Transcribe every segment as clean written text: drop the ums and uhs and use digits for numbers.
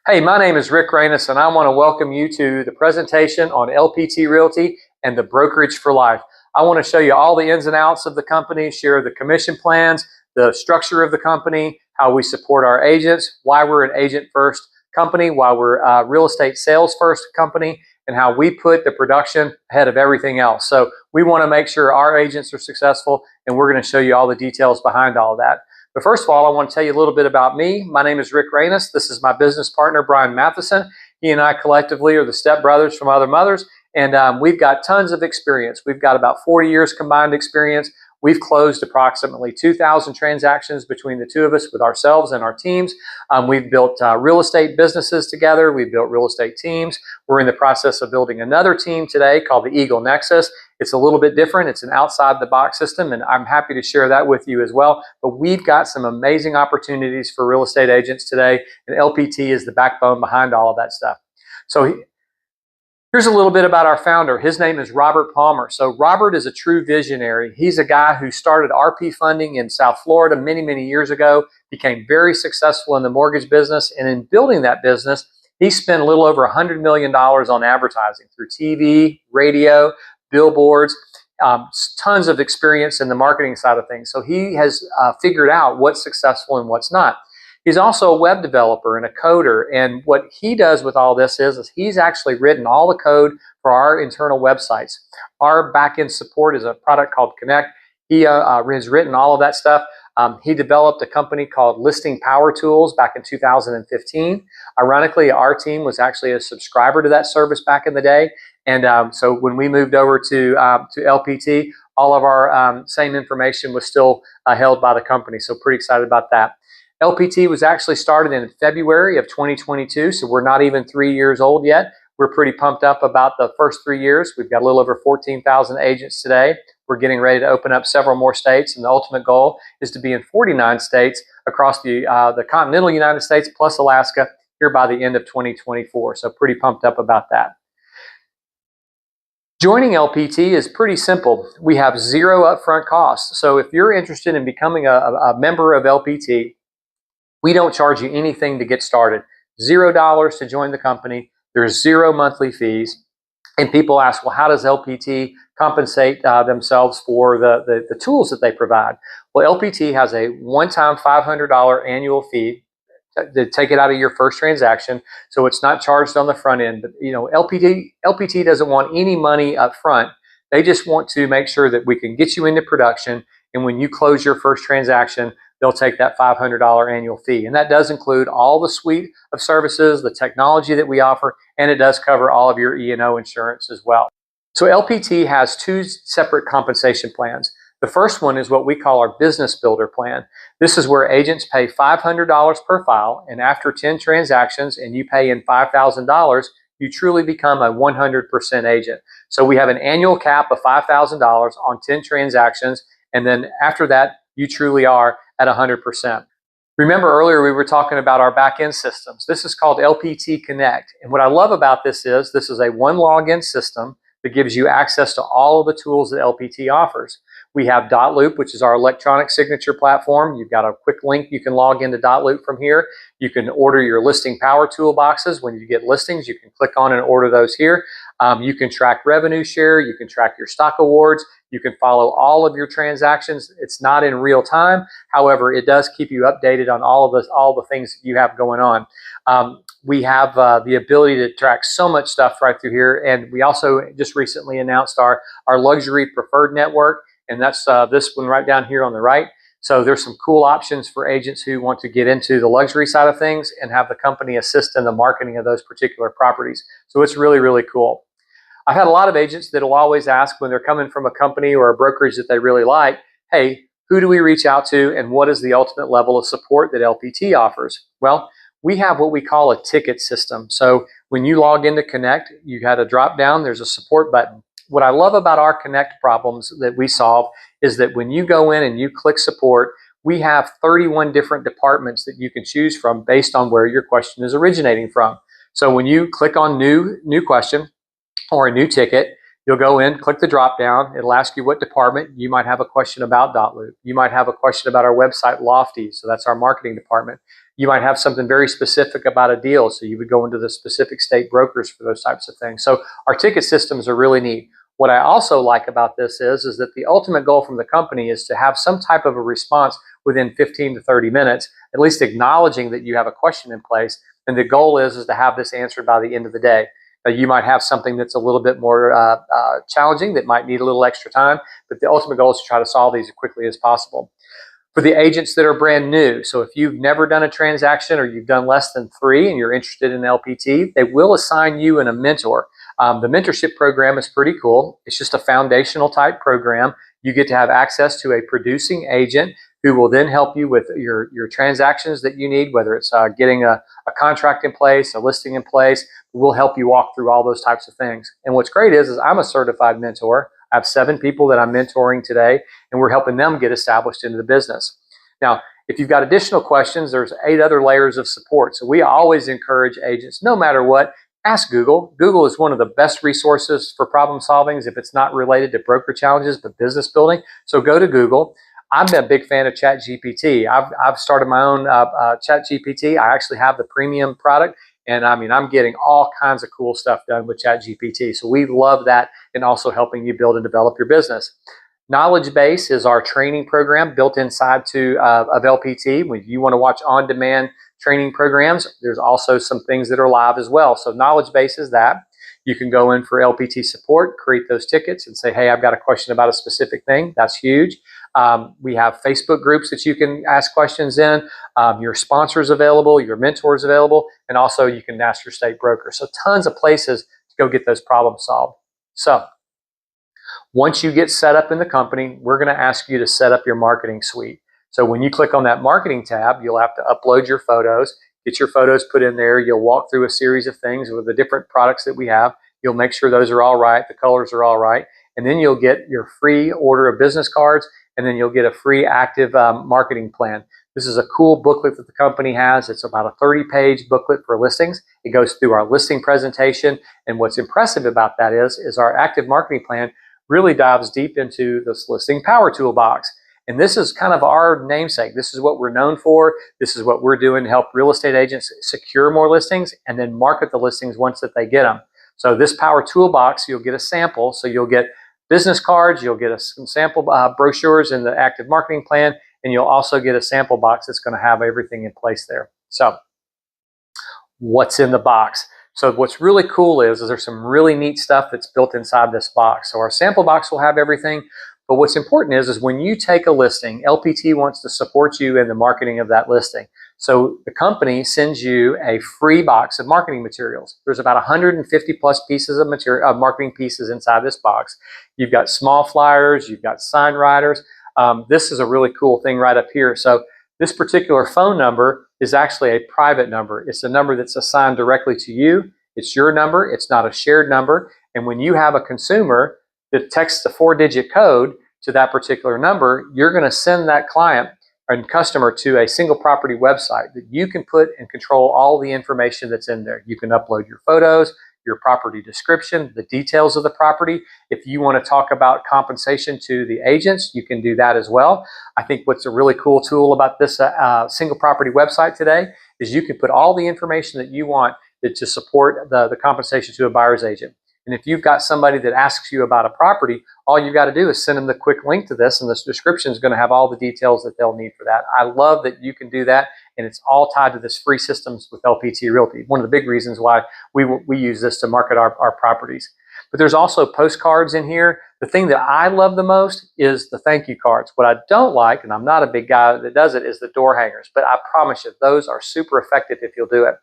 Hey, my name is Rick Raanes, and I want to welcome you to the presentation on LPT Realty and the Brokerage for Life. I want to show you all the ins and outs of the company, share the commission plans, the structure of the company, how we support our agents, why we're an agent-first company, why we're a real estate sales-first company, and how we put the production ahead of everything else. So we want to make sure our agents are successful, and we're going to show you all the details behind all of that. But first of all, I want to tell you a little bit about me. My name is Rick Raanes. This is my business partner, Brian Matheson. He and I collectively are the stepbrothers from other mothers, and we've got tons of experience. We've got about 40 years combined experience. We've closed approximately 2,000 transactions between the two of us with ourselves and our teams. We've built real estate businesses together. We've built real estate teams. We're in the process of building another team today called the Eagle Nexus. It's a little bit different. It's an outside-the-box system, and I'm happy to share that with you as well. But we've got some amazing opportunities for real estate agents today, and LPT is the backbone behind all of that stuff. So here's a little bit about our founder. His name is Robert Palmer. So Robert is a true visionary. He's a guy who started RP funding in South Florida many, many years ago, became very successful in the mortgage business, and in building that business, he spent a little over $100 million on advertising through TV, radio, billboards, tons of experience in the marketing side of things. So he has figured out what's successful and what's not. He's also a web developer and a coder, and what he does with all this is he's actually written all the code for our internal websites. Our back-end support is a product called Connect. He has written all of that stuff. He developed a company called Listing Power Tools back in 2015. Ironically, our team was actually a subscriber to that service back in the day. And so when we moved over to LPT, all of our same information was still held by the company. So pretty excited about that. LPT was actually started in February of 2022, so we're not even 3 years old yet. We're pretty pumped up about the first 3 years. We've got a little over 14,000 agents today. We're getting ready to open up several more states, and the ultimate goal is to be in 49 states across the continental United States plus Alaska here by the end of 2024. So pretty pumped up about that. Joining LPT is pretty simple. We have zero upfront costs. So if you're interested in becoming a member of LPT, we don't charge you anything to get started. $0 to join the company. There's zero monthly fees. And people ask, well, how does LPT compensate themselves for the tools that they provide? Well, LPT has a one-time $500 annual fee to take it out of your first transaction, so it's not charged on the front end. But you know, LPT doesn't want any money up front. They just want to make sure that we can get you into production, and when you close your first transaction, they'll take that $500 annual fee. And that does include all the suite of services, the technology that we offer, and it does cover all of your E&O insurance as well. So LPT has two separate compensation plans. The first one is what we call our Business Builder plan. This is where agents pay $500 per file, and after 10 transactions and you pay in $5,000, you truly become a 100% agent. So we have an annual cap of $5,000 on 10 transactions, and then after that, you truly are at 100%. Remember earlier we were talking about our back-end systems. This is called LPT Connect. And what I love about this is a one login system that gives you access to all of the tools that LPT offers. We have .loop, which is our electronic signature platform. You've got a quick link. You can log into .loop from here. You can order your listing power toolboxes. When you get listings, you can click on and order those here. You can track revenue share. You can track your stock awards. You can follow all of your transactions. It's not in real time. However, it does keep you updated on all the things you have going on. We have the ability to track so much stuff right through here. And we also just recently announced our luxury preferred network. And that's this one right down here on the right. So there's some cool options for agents who want to get into the luxury side of things and have the company assist in the marketing of those particular properties. So it's really, really cool. I've had a lot of agents that will always ask when they're coming from a company or a brokerage that they really like, hey, who do we reach out to and what is the ultimate level of support that LPT offers? Well, we have what we call a ticket system. So when you log into Connect, you had a drop down, there's a support button. What I love about our Connect problems that we solve is that when you go in and you click support, we have 31 different departments that you can choose from based on where your question is originating from. So when you click on new question or a new ticket, you'll go in, click the drop down. It'll ask you what department. You might have a question about .loop. You might have a question about our website Lofty. So that's our marketing department. You might have something very specific about a deal, so you would go into the specific state brokers for those types of things. So our ticket systems are really neat. What I also like about this is that the ultimate goal from the company is to have some type of a response within 15 to 30 minutes, at least acknowledging that you have a question in place. And the goal is to have this answered by the end of the day. You might have something that's a little bit more challenging that might need a little extra time, but the ultimate goal is to try to solve these as quickly as possible. For the agents that are brand new, so if you've never done a transaction or you've done less than 3 and you're interested in LPT, they will assign you a mentor. The mentorship program is pretty cool. It's just a foundational type program. You get to have access to a producing agent who will then help you with your transactions that you need, whether it's getting a contract in place, a listing in place. We'll help you walk through all those types of things. And what's great is I'm a certified mentor. I have 7 people that I'm mentoring today, and we're helping them get established into the business. Now, if you've got additional questions, there's 8 other layers of support. So we always encourage agents, no matter what, ask Google. Google is one of the best resources for problem solving if it's not related to broker challenges, but business building. So go to Google. I'm a big fan of ChatGPT. I've started my own ChatGPT. I actually have the premium product. And I mean, I'm getting all kinds of cool stuff done with ChatGPT. So we love that and also helping you build and develop your business. Knowledge Base is our training program built inside of LPT. When you want to watch on-demand training programs, there's also some things that are live as well. So Knowledge Base is that. You can go in for LPT support, create those tickets and say, hey, I've got a question about a specific thing. That's huge. We have Facebook groups that you can ask questions in, your sponsors available, your mentors available, and also you can ask your state broker. So tons of places to go get those problems solved. So once you get set up in the company, we're going to ask you to set up your marketing suite. So when you click on that marketing tab, you'll have to upload your photos, get your photos put in there. You'll walk through a series of things with the different products that we have. You'll make sure those are all right, the colors are all right, and then you'll get your free order of business cards, and then you'll get a free active marketing plan. This is a cool booklet that the company has. It's about a 30-page booklet for listings. It goes through our listing presentation, and what's impressive about that is our active marketing plan really dives deep into this listing power toolbox. And this is kind of our namesake. This is what we're known for. This is what we're doing to help real estate agents secure more listings and then market the listings once that they get them. So this power toolbox, you'll get a sample. So you'll get business cards, you'll get some sample brochures in the active marketing plan, and you'll also get a sample box that's going to have everything in place there. So what's in the box? So what's really cool is there's some really neat stuff that's built inside this box. So our sample box will have everything. But what's important is when you take a listing, LPT wants to support you in the marketing of that listing. So the company sends you a free box of marketing materials. There's about 150 plus pieces of marketing pieces inside this box. You've got small flyers, you've got sign writers. This is a really cool thing right up here. So this particular phone number is actually a private number. It's a number that's assigned directly to you. It's your number. It's not a shared number. And when you have a consumer that texts a 4-digit code to that particular number, you're going to send that client and customer to a single property website that you can put and control all the information that's in there. You can upload your photos, your property description, the details of the property. If you want to talk about compensation to the agents, you can do that as well. I think what's a really cool tool about this single property website today is you can put all the information that you want to support the compensation to a buyer's agent. And if you've got somebody that asks you about a property, all you've got to do is send them the quick link to this, and this description is going to have all the details that they'll need for that. I love that you can do that, and it's all tied to this free systems with LPT Realty. One of the big reasons why we use this to market our properties. But there's also postcards in here. The thing that I love the most is the thank you cards. What I don't like, and I'm not a big guy that does it, is the door hangers. But I promise you, those are super effective if you'll do it.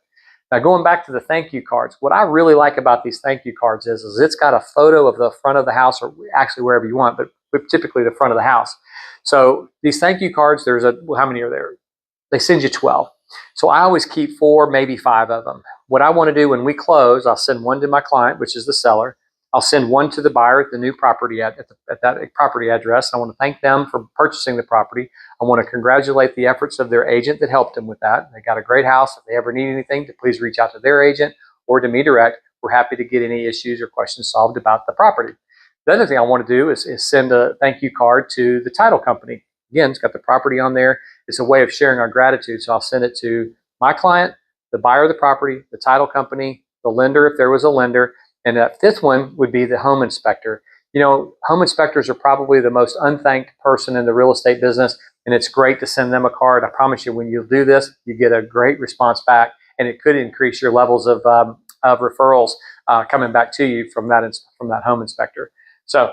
Now, going back to the thank you cards, what I really like about these thank you cards is it's got a photo of the front of the house, or actually wherever you want, but typically the front of the house. So these thank you cards, how many are there? They send you 12. So I always keep 4, maybe 5 of them. What I want to do when we close, I'll send one to my client, which is the seller. I'll send one to the buyer at the new property at that property address. I want to thank them for purchasing the property. I want to congratulate the efforts of their agent that helped them with that. They got a great house. If they ever need anything, to please reach out to their agent or to me direct. We're happy to get any issues or questions solved about the property. The other thing I want to do is send a thank you card to the title company. Again, it's got the property on there. It's a way of sharing our gratitude. So I'll send it to my client, the buyer of the property, the title company, the lender if there was a lender, and that fifth one would be the home inspector. You know, home inspectors are probably the most unthanked person in the real estate business, and it's great to send them a card. I promise you, when you do this, you get a great response back, and it could increase your levels of referrals coming back to you from that home inspector. So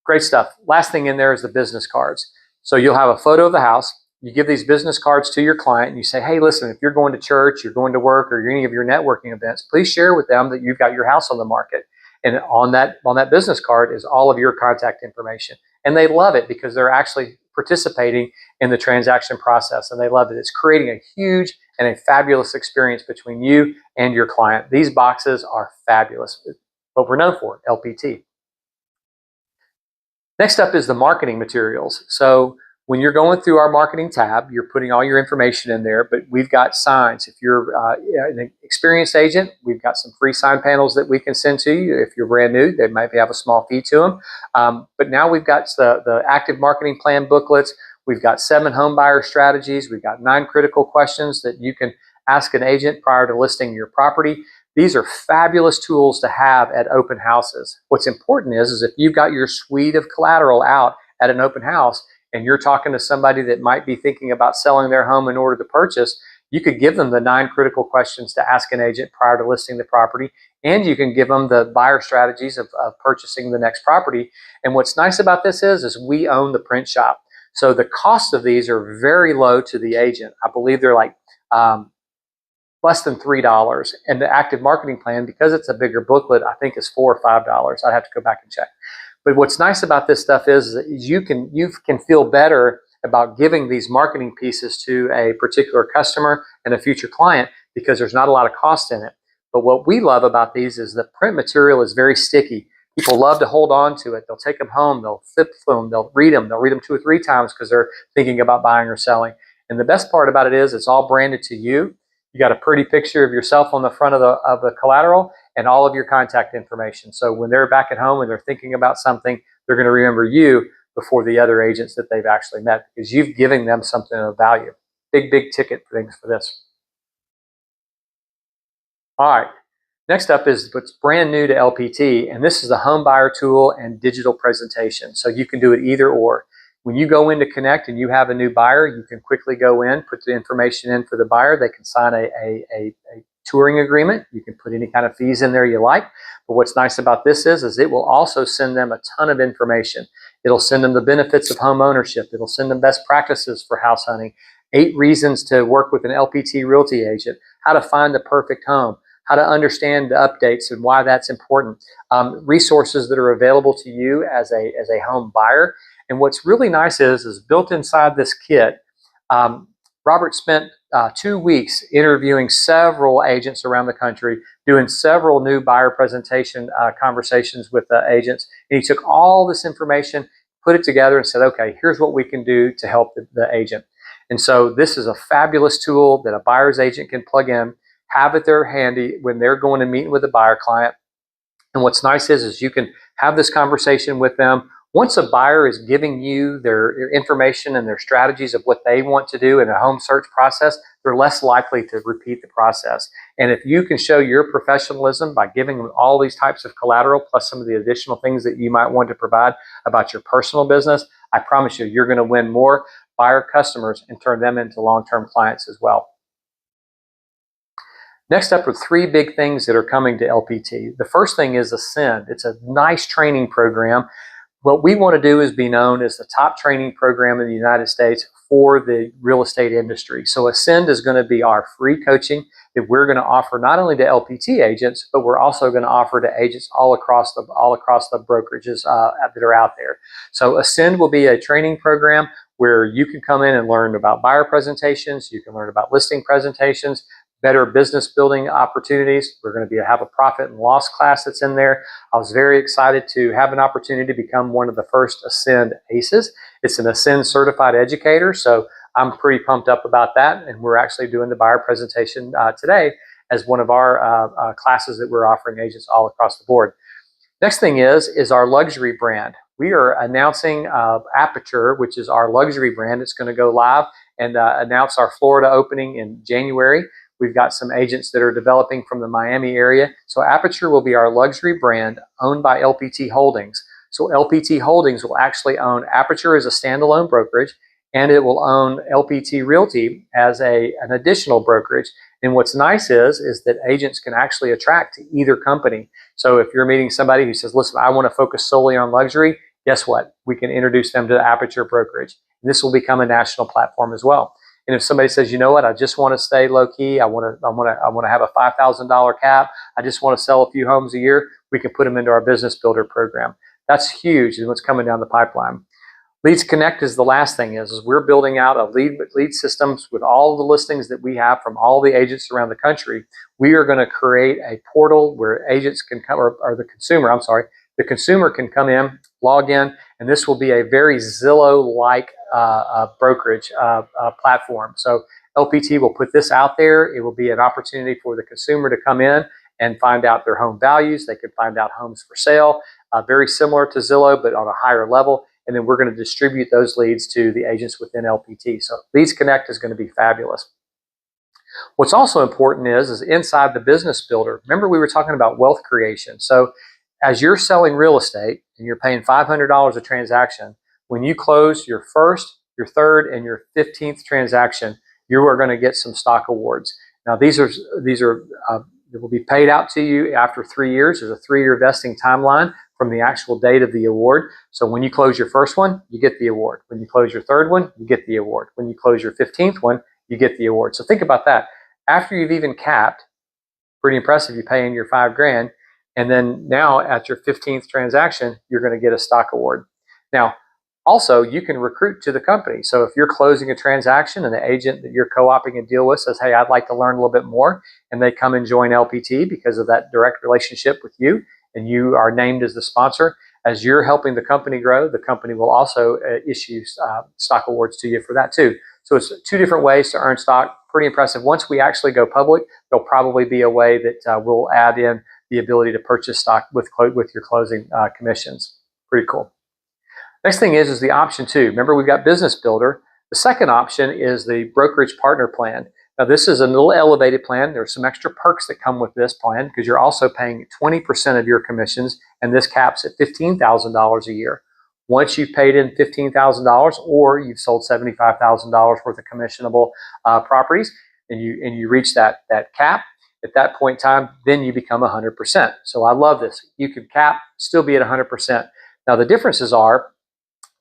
great stuff. Last thing in there is the business cards. So you'll have a photo of the house. You give these business cards to your client and you say, hey, listen, if you're going to church, you're going to work, or any of your networking events, please share with them that you've got your house on the market. And on that business card is all of your contact information. And they love it because they're actually participating in the transaction process, and they love it. It's creating a huge and a fabulous experience between you and your client. These boxes are fabulous. What we're known for, LPT. Next up is the marketing materials. So when you're going through our marketing tab, you're putting all your information in there, but we've got signs. If you're an experienced agent, we've got some free sign panels that we can send to you. If you're brand new, they might have a small fee to them. But now we've got the active marketing plan booklets. We've got 7 home buyer strategies. We've got 9 critical questions that you can ask an agent prior to listing your property. These are fabulous tools to have at open houses. What's important is if you've got your suite of collateral out at an open house and you're talking to somebody that might be thinking about selling their home in order to purchase, you could give them the 9 critical questions to ask an agent prior to listing the property, and you can give them the buyer strategies of purchasing the next property. And what's nice about this is we own the print shop. So the cost of these are very low to the agent. I believe they're like less than $3. And the active marketing plan, because it's a bigger booklet, I think is $4 or $5. I'd have to go back and check. But what's nice about this stuff is that you can feel better about giving these marketing pieces to a particular customer and a future client because there's not a lot of cost in it. But what we love about these is the print material is very sticky. People love to hold on to it. They'll take them home, they'll flip through them, they'll read them 2 or 3 times because they're thinking about buying or selling. And the best part about it is it's all branded to you. You got a pretty picture of yourself on the front of the collateral and all of your contact information. So when they're back at home and they're thinking about something, they're going to remember you before the other agents that they've actually met because you've given them something of value. Big ticket things for this. All right. Next up is what's brand new to LPT, and this is the home buyer tool and digital presentation. So you can do it either or. When you go in to connect and you have a new buyer, you can quickly go in, put the information in for the buyer. They can sign a touring agreement. You can put any kind of fees in there you like. But what's nice about this is it will also send them a ton of information. It'll send them the benefits of home ownership. It'll send them best practices for house hunting, 8 reasons to work with an LPT Realty agent, how to find the perfect home, how to understand the updates and why that's important, resources that are available to you as a home buyer. And what's really nice is built inside this kit, Robert spent 2 weeks interviewing several agents around the country, doing several new buyer presentation conversations with the agents. And he took all this information, put it together and said, okay, here's what we can do to help the agent. And so this is a fabulous tool that a buyer's agent can plug in, have it there handy when they're going to meet with a buyer client. And what's nice is you can have this conversation with them. Once a buyer is giving you their information and their strategies of what they want to do in a home search process, they're less likely to repeat the process. And if you can show your professionalism by giving them all these types of collateral, plus some of the additional things that you might want to provide about your personal business, I promise you're going to win more buyer customers and turn them into long-term clients as well. Next up are 3 big things that are coming to LPT. The first thing is Ascend. It's a nice training program. What we want to do is be known as the top training program in the United States for the real estate industry. So Ascend is going to be our free coaching that we're going to offer not only to LPT agents, but we're also going to offer to agents all across the brokerages that are out there. So Ascend will be a training program where you can come in and learn about buyer presentations, you can learn about listing presentations, better business building opportunities. We're going to have a profit and loss class that's in there. I was very excited to have an opportunity to become one of the first Ascend ACEs. It's an Ascend certified educator, so I'm pretty pumped up about that. And we're actually doing the buyer presentation today as one of our classes that we're offering agents all across the board. Next thing is our luxury brand. We are announcing Aperture, which is our luxury brand. It's going to go live and announce our Florida opening in January. We've got some agents that are developing from the Miami area. So Aperture will be our luxury brand owned by LPT Holdings. So LPT Holdings will actually own Aperture as a standalone brokerage, and it will own LPT Realty as an additional brokerage. And what's nice is that agents can actually attract to either company. So if you're meeting somebody who says, listen, I want to focus solely on luxury, guess what? We can introduce them to the Aperture brokerage. And this will become a national platform as well. And if somebody says, you know what, I just want to stay low key, I want to have a $5,000 cap, I just want to sell a few homes a year, we can put them into our business builder program. That's huge and what's coming down the pipeline. Leads Connect is the last thing is we're building out a lead systems with all of the listings that we have from all the agents around the country. We are going to create a portal where agents can come, or the consumer can come in, log in, and this will be a very Zillow-like brokerage platform. So LPT will put this out there. It will be an opportunity for the consumer to come in and find out their home values. They can find out homes for sale, very similar to Zillow, but on a higher level. And then we're going to distribute those leads to the agents within LPT. So Leads Connect is going to be fabulous. What's also important is inside the business builder, remember we were talking about wealth creation. So as you're selling real estate and you're paying $500 a transaction, when you close your first, your third, and your 15th transaction, you are going to get some stock awards. Now these will be paid out to you after 3 years. There's a 3-year vesting timeline from the actual date of the award. So when you close your first one, you get the award. When you close your third one, you get the award. When you close your 15th one, you get the award. So think about that. After you've even capped, pretty impressive, you pay in your $5,000, and then now at your 15th transaction, you're going to get a stock award. Now, also, you can recruit to the company. So if you're closing a transaction and the agent that you're co-oping a deal with says, hey, I'd like to learn a little bit more, and they come and join LPT because of that direct relationship with you, and you are named as the sponsor, as you're helping the company grow, the company will also issue stock awards to you for that too. So it's 2 different ways to earn stock. Pretty impressive. Once we actually go public, there'll probably be a way that we'll add in the ability to purchase stock with your closing commissions. Pretty cool. Next thing is the option 2. Remember, we've got Business Builder. The second option is the Brokerage Partner Plan. Now, this is a little elevated plan. There's some extra perks that come with this plan because you're also paying 20% of your commissions, and this caps at $15,000 a year. Once you've paid in $15,000 or you've sold $75,000 worth of commissionable properties, and you reach that cap, at that point in time, then you become 100%. So I love this. You can cap, still be at 100%. Now, the differences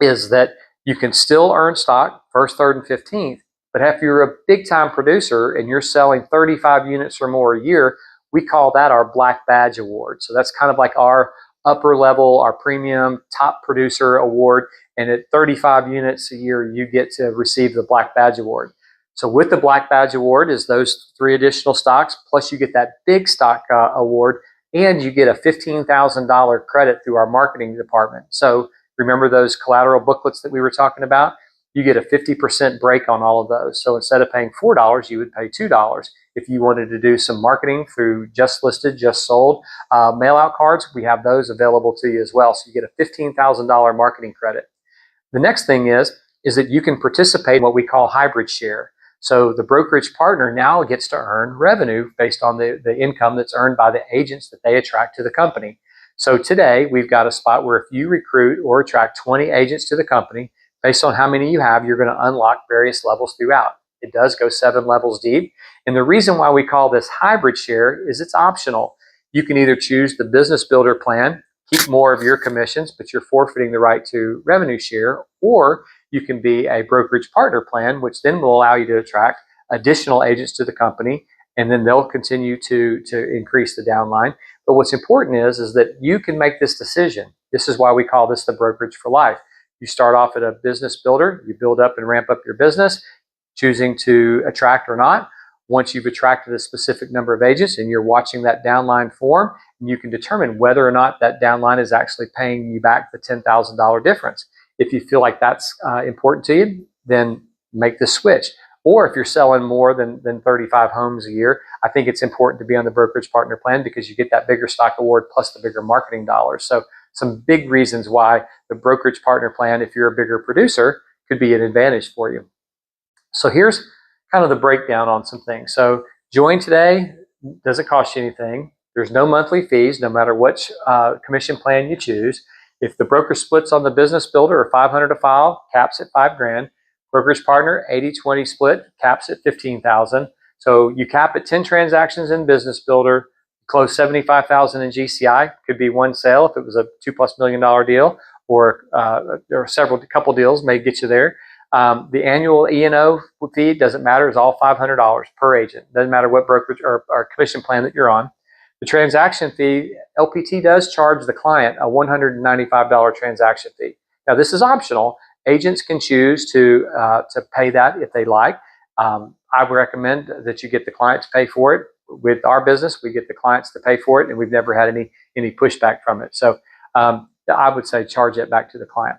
is that you can still earn stock, first, third, and 15th, but if you're a big-time producer and you're selling 35 units or more a year, we call that our Black Badge Award. So that's kind of like our upper level, our premium top producer award. And at 35 units a year, you get to receive the Black Badge Award. So with the Black Badge Award is those 3 additional stocks, plus you get that big stock award, and you get a $15,000 credit through our marketing department. So remember those collateral booklets that we were talking about? You get a 50% break on all of those. So instead of paying $4, you would pay $2. If you wanted to do some marketing through just listed, just sold mail out cards, we have those available to you as well. So you get a $15,000 marketing credit. The next thing is that you can participate in what we call hybrid share. So the brokerage partner now gets to earn revenue based on the income that's earned by the agents that they attract to the company. So today we've got a spot where if you recruit or attract 20 agents to the company, based on how many you have, you're going to unlock various levels throughout. It does go 7 levels deep. And the reason why we call this hybrid share is it's optional. You can either choose the Business Builder plan, keep more of your commissions, but you're forfeiting the right to revenue share, or you can be a brokerage partner plan, which then will allow you to attract additional agents to the company, and then they'll continue to increase the downline. But what's important is that you can make this decision. This is why we call this the brokerage for life. You start off at a business builder, you build up and ramp up your business, choosing to attract or not. Once you've attracted a specific number of agents and you're watching that downline form, you can determine whether or not that downline is actually paying you back the $10,000 difference. If you feel like that's important to you, then make the switch. Or if you're selling more than 35 homes a year, I think it's important to be on the brokerage partner plan because you get that bigger stock award plus the bigger marketing dollars. So some big reasons why the brokerage partner plan, if you're a bigger producer, could be an advantage for you. So here's kind of the breakdown on some things. So Join today. Doesn't cost you anything. There's no monthly fees, no matter which commission plan you choose. If the broker splits on the business builder or 500 a file, caps at $5,000. Brokerage partner 80-20 split, caps at 15,000. So you cap at 10 transactions in business builder, close 75,000 in GCI. Could be one sale if it was a $2+ million deal, or there are couple deals may get you there. The annual E&O fee doesn't matter; it's all $500 per agent. Doesn't matter what brokerage or commission plan that you're on. The transaction fee, LPT does charge the client a $195 transaction fee. Now, this is optional. Agents can choose to pay that if they like. I would recommend that you get the client to pay for it. With our business, we get the clients to pay for it, and we've never had any pushback from it. So I would say charge it back to the client.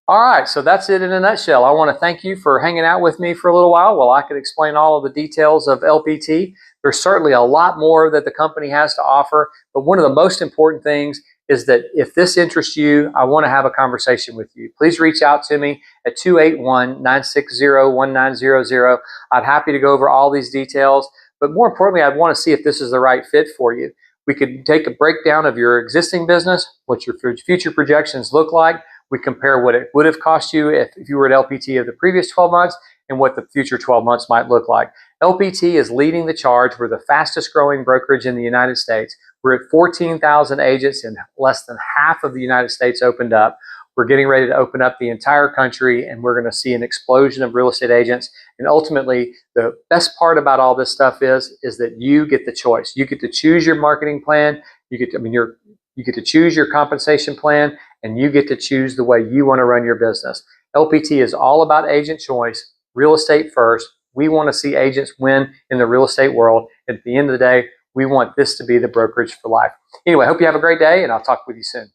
All right, so that's it in a nutshell. I want to thank you for hanging out with me for a little while I could explain all of the details of LPT. There's certainly a lot more that the company has to offer, but one of the most important things is that if this interests you, I want to have a conversation with you. Please reach out to me at 281-960-1900. I'm happy to go over all these details, but more importantly, I'd want to see if this is the right fit for you. We could take a breakdown of your existing business, what your future projections look like. We compare what it would have cost you if you were at LPT of the previous 12 months and what the future 12 months might look like. LPT is leading the charge. We're the fastest growing brokerage in the United States. We're at 14,000 agents, and less than half of the United States opened up. We're getting ready to open up the entire country, and we're going to see an explosion of real estate agents. And ultimately, the best part about all this stuff is that you get the choice. You get to choose your marketing plan. You get to choose your compensation plan, and you get to choose the way you want to run your business. LPT is all about agent choice, real estate first. We want to see agents win in the real estate world. At the end of the day, we want this to be the brokerage for life. Anyway, I hope you have a great day, and I'll talk with you soon.